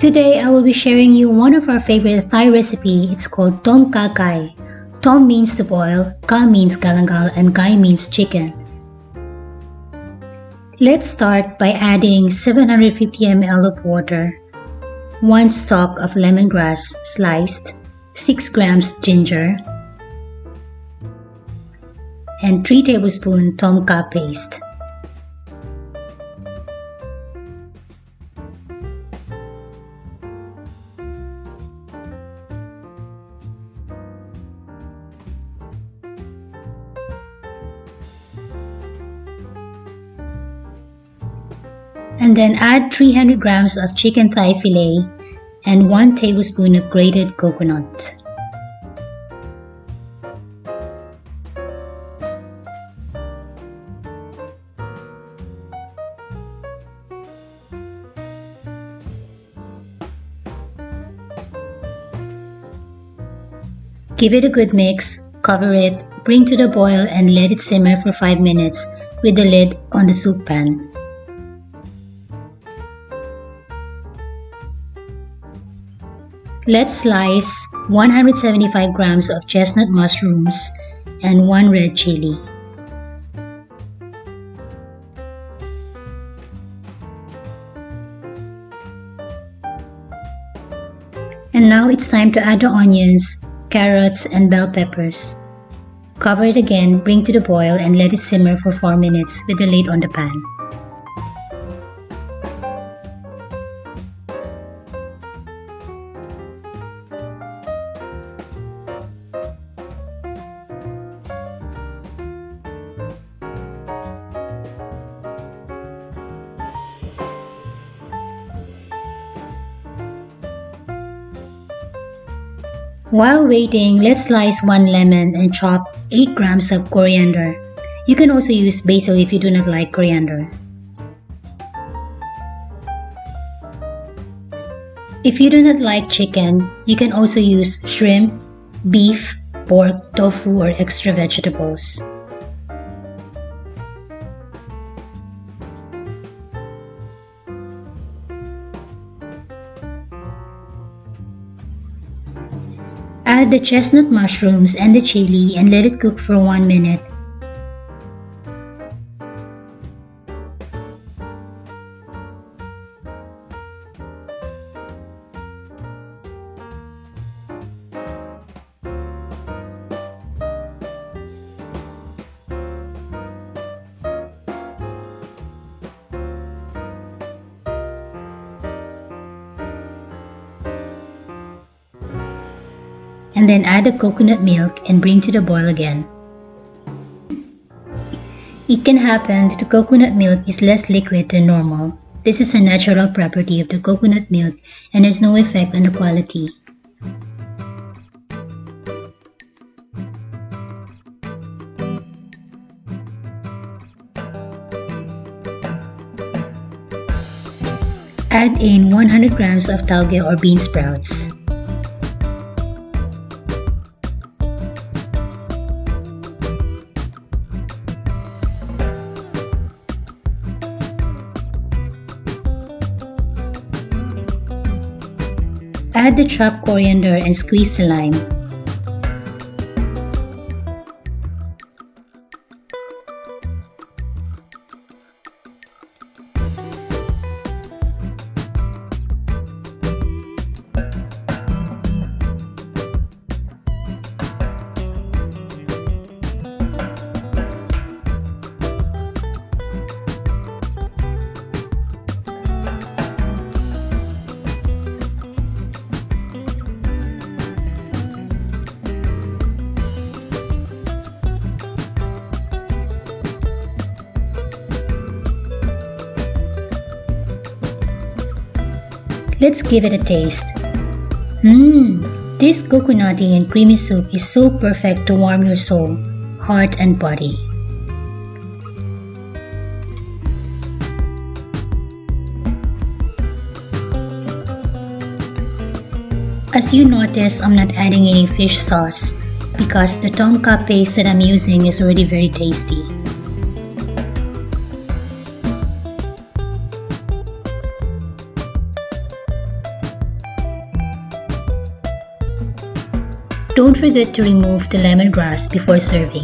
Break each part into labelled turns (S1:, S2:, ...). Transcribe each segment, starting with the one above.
S1: Today I will be sharing you one of our favorite Thai recipe. It's called Tom Kha Gai. Tom means to boil, Kha means galangal, and Gai means chicken. Let's start by adding 750 ml of water, 1 stalk of lemongrass sliced, 6 grams ginger, and 3 tablespoons Tom Kha Paste. And then add 300 grams of chicken thigh fillet and 1 tablespoon of grated coconut. Give it a good mix, cover it, bring to the boil and let it simmer for 5 minutes with the lid on the soup pan. Let's slice 175 grams of chestnut mushrooms and 1 red chili. And now it's time to add the onions, carrots, and bell peppers. Cover it again, bring to the boil and let it simmer for 4 minutes with the lid on the pan. While waiting, let's slice 1 lemon and chop 8 grams of coriander. You can also use basil if you do not like coriander. If you do not like chicken, you can also use shrimp, beef, pork, tofu, or extra vegetables. Add the chestnut mushrooms and the chili and let it cook for 1 minute. And then add the coconut milk and bring to the boil again. It can happen that the coconut milk is less liquid than normal. This is a natural property of the coconut milk and has no effect on the quality. Add in 100 grams of tauge or bean sprouts. Add the chopped coriander and squeeze the lime. Let's give it a taste. This coconutty and creamy soup is so perfect to warm your soul, heart, and body. As you notice, I'm not adding any fish sauce because the Tom Kha paste that I'm using is already very tasty. Don't forget to remove the lemongrass before serving.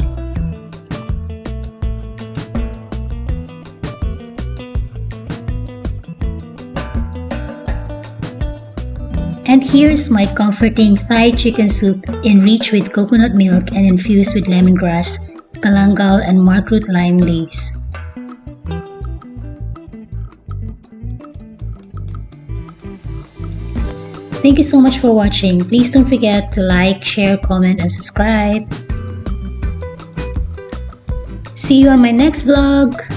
S1: And here's my comforting Thai chicken soup enriched with coconut milk and infused with lemongrass, galangal, and markroot lime leaves. Thank you so much for watching. Please don't forget to like, share, comment, and subscribe. See you on my next vlog!